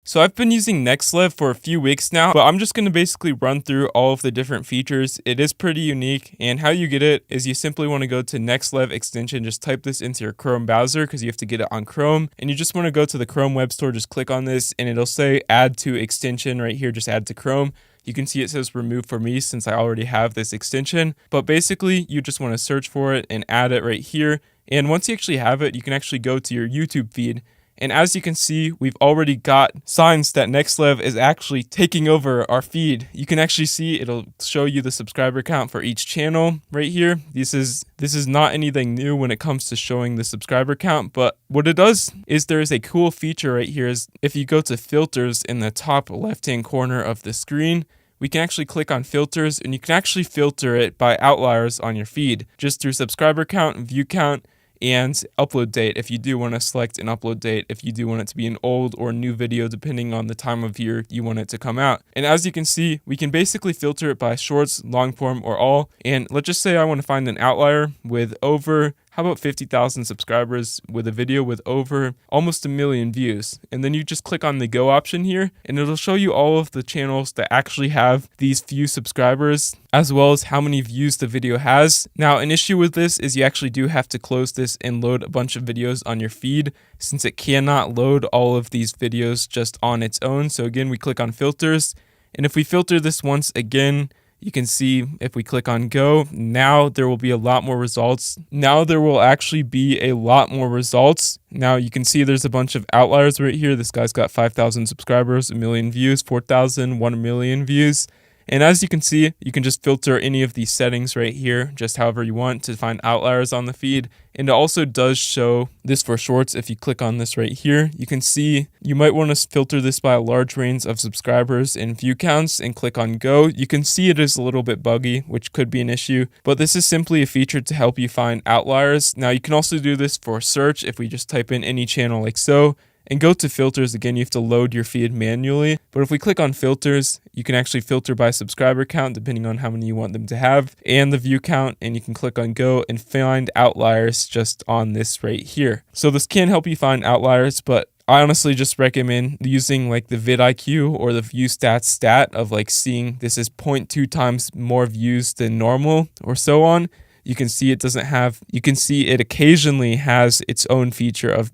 So I've been using NexLev for a few weeks now, but I'm just going to basically run through all of the different features. It is pretty unique, and how you get it is you simply want to go to NexLev extension, just type this into your Chrome browser because you have to get it on Chrome, and you just want to go to the Chrome web store, just click on this, and it'll say add to extension right here, just add to Chrome. You can see it says remove for me since I already have this extension, but basically you just want to search for it and add it right here. And once you actually have it, you can actually go to your YouTube feed. And as you can see, we've already got signs that NexLev is actually taking over our feed. You can actually see it'll show you the subscriber count for each channel right here. This is not anything new when it comes to showing the subscriber count, but what it does is there is a cool feature right here. Is if you go to filters in the top left-hand corner of the screen, we can actually click on filters, and you can actually filter it by outliers on your feed, just through subscriber count, view count, and upload date if you do want to select an upload date, if you do want it to be an old or new video depending on the time of year you want it to come out. And as you can see, we can basically filter it by shorts, long form, or all. And let's just say I want to find an outlier with over, how about 50,000 subscribers with a video with over almost 1 million views. And then you just click on the go option here, and it'll show you all of the channels that actually have these few subscribers, as well as how many views the video has. Now, an issue with this is you actually do have to close this and load a bunch of videos on your feed, since it cannot load all of these videos just on its own. So again, we click on filters, and if we filter this once again, you can see if we click on go, now there will be a lot more results. Now there will actually be a lot more results. Now you can see there's a bunch of outliers right here. This guy's got 5,000 subscribers, 1 million views, 4,000, 1 million views. And as you can see, you can just filter any of these settings right here, just however you want to find outliers on the feed. And it also does show this for shorts. If you click on this right here, you can see you might want to filter this by a large range of subscribers and view counts and click on go. You can see it is a little bit buggy, which could be an issue, but this is simply a feature to help you find outliers. Now you can also do this for search if we just type in any channel like so. And go to filters. Again, you have to load your feed manually. But if we click on filters, you can actually filter by subscriber count depending on how many you want them to have, and the view count, and you can click on go and find outliers just on this right here. So this can help you find outliers, but I honestly just recommend using like the vidIQ or the view stats stat of like seeing this is 0.2 times more views than normal or so on. You can see it doesn't have, you can see it occasionally has its own feature of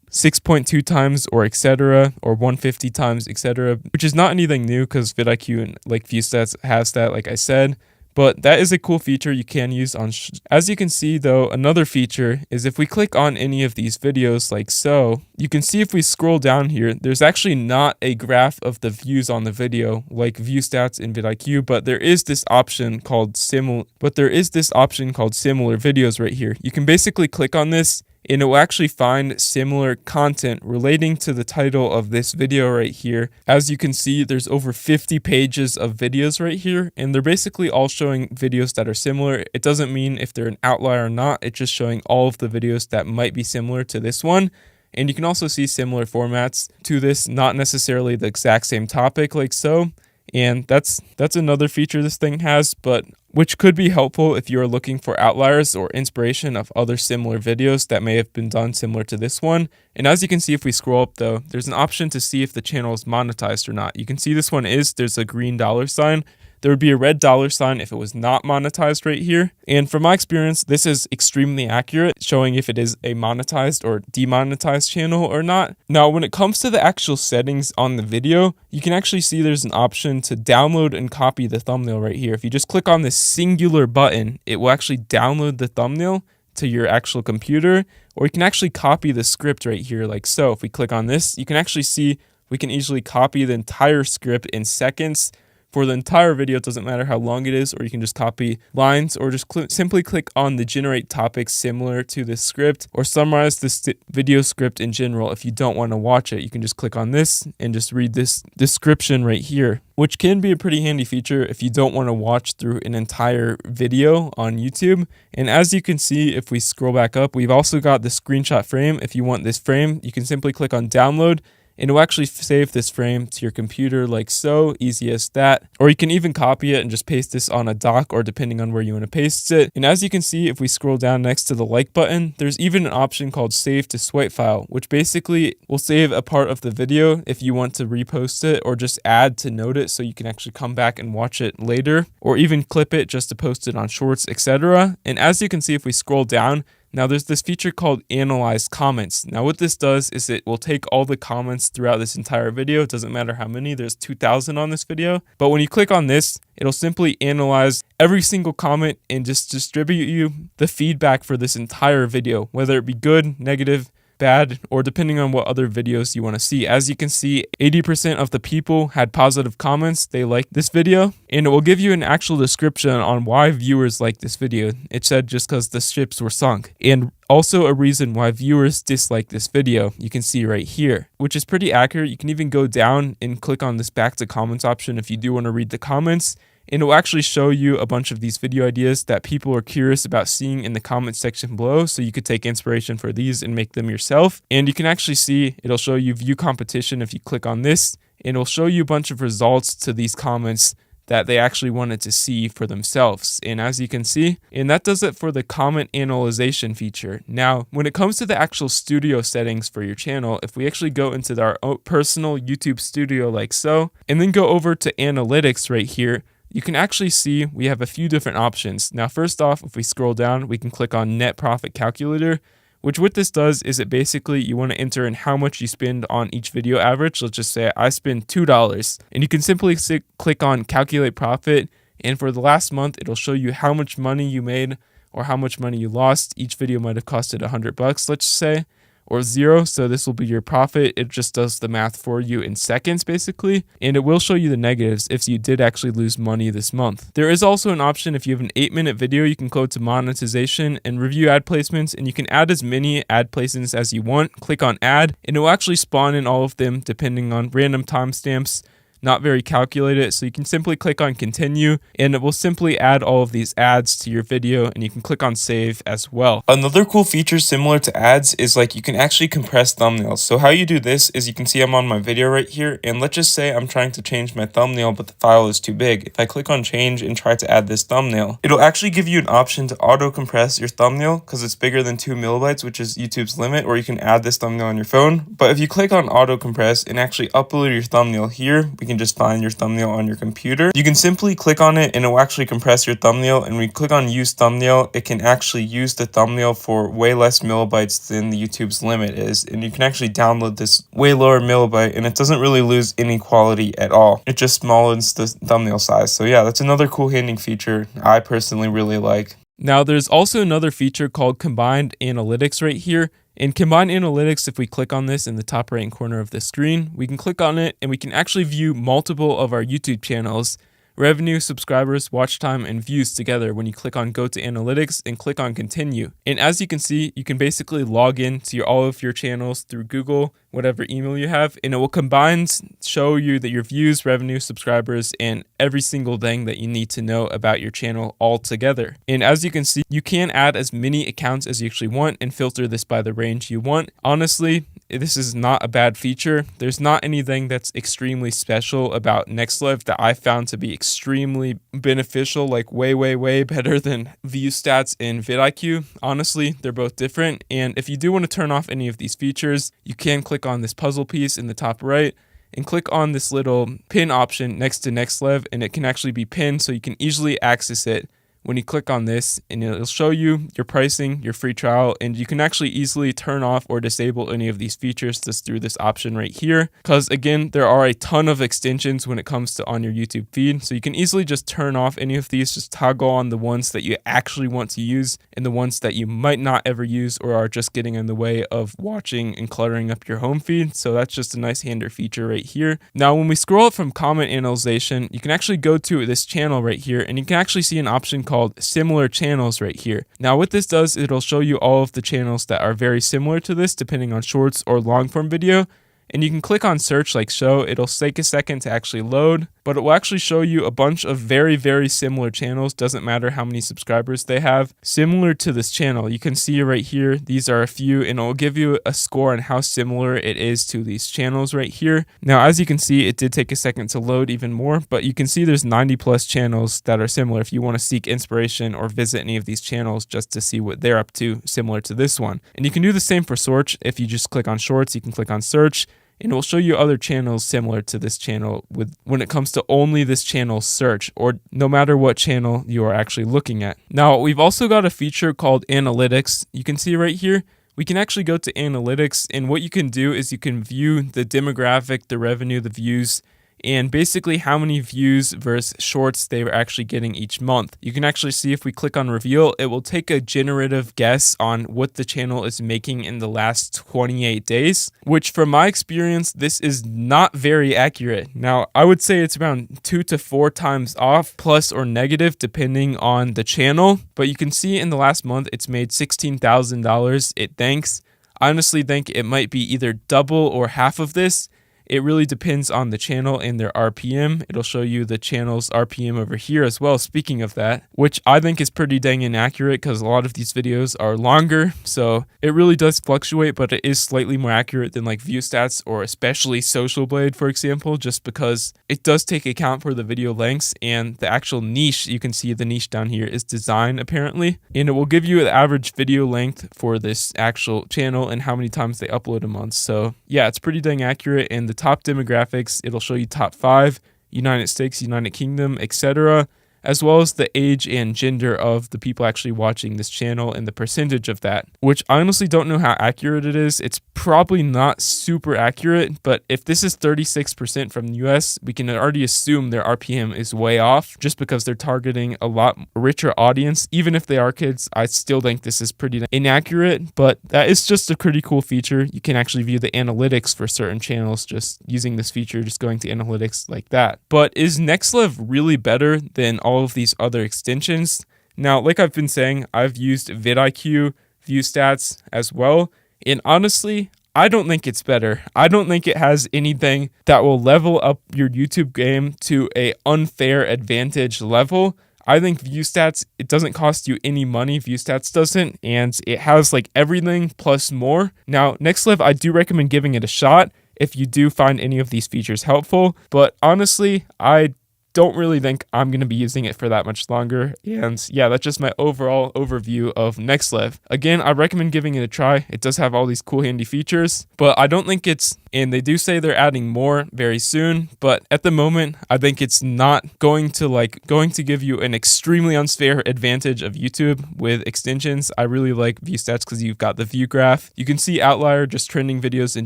6.2 times or etc. or 150 times etc., which is not anything new because vidIQ and like ViewStats has that, like I said. But that is a cool feature you can use on. As you can see though, another feature is if we click on any of these videos like so, you can see if we scroll down here, there's actually not a graph of the views on the video like view stats in vidIQ, but there is this option called similar videos right here. You can basically click on this, and it will actually find similar content relating to the title of this video right here. As you can see, there's over 50 pages of videos right here, and they're basically all showing videos that are similar. It doesn't mean if they're an outlier or not, it's just showing all of the videos that might be similar to this one. And you can also see similar formats to this, not necessarily the exact same topic like so. And that's another feature this thing has, but which could be helpful if you are looking for outliers or inspiration of other similar videos that may have been done similar to this one. And as you can see, if we scroll up though, there's an option to see if the channel is monetized or not. You can see this one is, there's a green dollar sign. There would be a red dollar sign if it was not monetized right here. And from my experience, this is extremely accurate, showing if it is a monetized or demonetized channel or not. Now, when it comes to the actual settings on the video, you can actually see there's an option to download and copy the thumbnail right here. If you just click on this singular button, it will actually download the thumbnail to your actual computer, or you can actually copy the script right here like so. If we click on this, you can actually see we can easily copy the entire script in seconds. For the entire video, it doesn't matter how long it is, or you can just copy lines, or just simply click on the generate topics similar to this script, or summarize this video script in general. If you don't want to watch it, you can just click on this and just read this description right here, which can be a pretty handy feature if you don't want to watch through an entire video on YouTube. And as you can see, if we scroll back up, we've also got the screenshot frame. If you want this frame, you can simply click on download, and it will actually save this frame to your computer like so, easy as that. Or you can even copy it and just paste this on a dock, or depending on where you want to paste it. And as you can see, if we scroll down next to the like button, there's even an option called save to swipe file, which basically will save a part of the video if you want to repost it or just add to note it so you can actually come back and watch it later, or even clip it just to post it on shorts, etc. And as you can see, if we scroll down, now there's this feature called Analyze Comments. Now what this does is it will take all the comments throughout this entire video. It doesn't matter how many, there's 2,000 on this video. But when you click on this, it'll simply analyze every single comment and just distribute you the feedback for this entire video, whether it be good, negative, bad, or depending on what other videos you want to see. As you can see, 80% of the people had positive comments. They liked this video, and it will give you an actual description on why viewers like this video. It said just because the ships were sunk, and also a reason why viewers dislike this video. You can see right here, which is pretty accurate. You can even go down and click on this back to comments option if you do want to read the comments. And it will actually show you a bunch of these video ideas that people are curious about seeing in the comment section below. So you could take inspiration for these and make them yourself. And you can actually see, it'll show you view competition if you click on this. And it'll show you a bunch of results to these comments that they actually wanted to see for themselves. And as you can see, and that does it for the comment analyzation feature. Now, when it comes to the actual studio settings for your channel, if we actually go into our own personal YouTube studio like so, and then go over to analytics right here, you can actually see we have a few different options. Now, first off, if we scroll down, we can click on Net Profit Calculator, which what this does is it basically you want to enter in how much you spend on each video average. Let's just say I spend $2, and you can simply click on Calculate Profit, and for the last month, it'll show you how much money you made or how much money you lost. Each video might have costed $100, let's say, or 0. So this will be your profit. It just does the math for you in seconds basically, and it will show you the negatives if you did actually lose money this month. There is also an option if you have an 8-minute video, you can go to monetization and review ad placements, and you can add as many ad placements as you want. Click on add, and it will actually spawn in all of them depending on random timestamps. Not very calculated, so you can simply click on continue, and it will simply add all of these ads to your video, and you can click on save as well. Another cool feature similar to ads is like you can actually compress thumbnails. So how you do this is you can see I'm on my video right here, and let's just say I'm trying to change my thumbnail but the file is too big. If I click on change and try to add this thumbnail, it'll actually give you an option to auto compress your thumbnail because it's bigger than 2 MB, which is YouTube's limit, or you can add this thumbnail on your phone. But if you click on auto compress and actually upload your thumbnail here, we can just find your thumbnail on your computer. You can simply click on it and it will actually compress your thumbnail, and when you click on use thumbnail, it can actually use the thumbnail for way less millibytes than the YouTube's limit is, and you can actually download this way lower millibyte, and it doesn't really lose any quality at all. It just smallens the thumbnail size. So yeah, that's another cool handling feature I personally really like. Now there's also another feature called Combined Analytics right here. In Combined Analytics, if we click on this in the top right corner of the screen, we can click on it and we can actually view multiple of our YouTube channels, revenue, subscribers, watch time, and views together when you click on Go to Analytics and click on Continue. And as you can see, you can basically log in to all of your channels through Google, whatever email you have, and it will combine, show you that your views, revenue, subscribers, and every single thing that you need to know about your channel all together. And as you can see, you can add as many accounts as you actually want and filter this by the range you want. Honestly, this is not a bad feature. There's not anything that's extremely special about NexLev that I found to be extremely beneficial, like way better than view stats and vidIQ. Honestly, they're both different. And if you do want to turn off any of these features, you can click on this puzzle piece in the top right and click on this little pin option next to NexLev, and it can actually be pinned so you can easily access it when you click on this, and it'll show you your pricing, your free trial, and you can actually easily turn off or disable any of these features just through this option right here. Because again, there are a ton of extensions when it comes to on your YouTube feed, so you can easily just turn off any of these, just toggle on the ones that you actually want to use and the ones that you might not ever use or are just getting in the way of watching and cluttering up your home feed. So that's just a nice hander feature right here. Now, when we scroll up from comment analyzation, you can actually go to this channel right here, and you can actually see an option called similar channels right here. Now what this does, it'll show you all of the channels that are very similar to this depending on shorts or long form video, and you can click on search like so. It'll take a second to actually load, but it will actually show you a bunch of very, very similar channels. Doesn't matter how many subscribers they have. Similar to this channel, you can see right here, these are a few, and it will give you a score on how similar it is to these channels right here. Now, as you can see, it did take a second to load even more, but you can see there's 90 plus channels that are similar if you want to seek inspiration or visit any of these channels just to see what they're up to, similar to this one. And you can do the same for search. If you just click on shorts, you can click on search, and it will show you other channels similar to this channel when it comes to only this channel's search, or no matter what channel you are actually looking at. Now, we've also got a feature called analytics. You can see right here, we can actually go to analytics, and what you can do is you can view the demographic, the revenue, the views, and basically how many views versus shorts they were actually getting each month. You can actually see if we click on reveal, it will take a generative guess on what the channel is making in the last 28 days, which from my experience, this is not very accurate. Now, I would say it's around 2 to 4 times off, plus or negative, depending on the channel. But you can see in the last month, it's made $16,000. It thanks. I honestly think it might be either double or half of this. It really depends on the channel and their RPM. It'll show you the channel's RPM over here as well, speaking of that, which I think is pretty dang inaccurate because a lot of these videos are longer. So it really does fluctuate, but it is slightly more accurate than like view stats or especially Social Blade, for example, just because it does take account for the video lengths and the actual niche. You can see the niche down here is design apparently, and it will give you the average video length for this actual channel and how many times they upload a month. So yeah, it's pretty dang accurate. And the top demographics, it'll show you top 5, United States, United Kingdom, etc., as well as the age and gender of the people actually watching this channel and the percentage of that, which I honestly don't know how accurate it is. It's probably not super accurate, but if this is 36% from the US, we can already assume their RPM is way off just because they're targeting a lot richer audience. Even if they are kids, I still think this is pretty inaccurate, but that is just a pretty cool feature. You can actually view the analytics for certain channels just using this feature, just going to analytics like that. But is NexLev really better than all of these other extensions? Now, like I've been saying, I've used vidIQ, ViewStats as well, and honestly, I don't think it's better. I don't think it has anything that will level up your YouTube game to a unfair advantage level. I think ViewStats, it doesn't cost you any money. ViewStats doesn't, and it has like everything plus more. Now, NexLev, I do recommend giving it a shot if you do find any of these features helpful, but honestly, I don't really think I'm going to be using it for that much longer. And yeah, that's just my overall overview of NexLev. Again, I recommend giving it a try. It does have all these cool handy features, but I don't think it's, and they do say they're adding more very soon, but at the moment, I think it's not going to give you an extremely unfair advantage of YouTube with extensions. I really like ViewStats because you've got the view graph. You can see Outlier, just trending videos in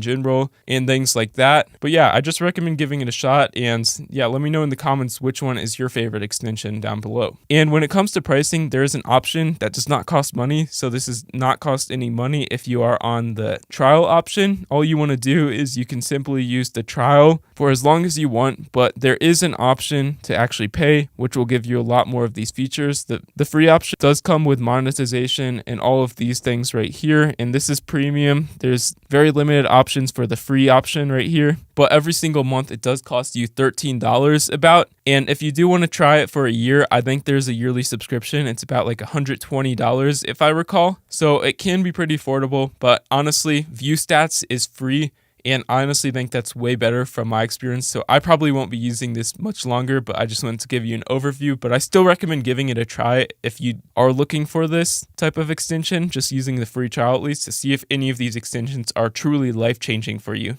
general and things like that. But yeah, I just recommend giving it a shot. And yeah, let me know in the comments which one is your favorite extension down below. And when it comes to pricing, there is an option that does not cost money. So this does not cost any money if you are on the trial option. All you want to do is you can simply use the trial for as long as you want, but there is an option to actually pay, which will give you a lot more of these features. The free option does come with monetization and all of these things right here, and this is premium. There's very limited options for the free option right here, but every single month it does cost you $13 about. And if you do want to try it for a year, I think there's a yearly subscription. It's about like $120 if I recall. So it can be pretty affordable, but honestly, ViewStats is free. And I honestly think that's way better from my experience. So I probably won't be using this much longer, but I just wanted to give you an overview. But I still recommend giving it a try if you are looking for this type of extension, just using the free trial at least to see if any of these extensions are truly life-changing for you.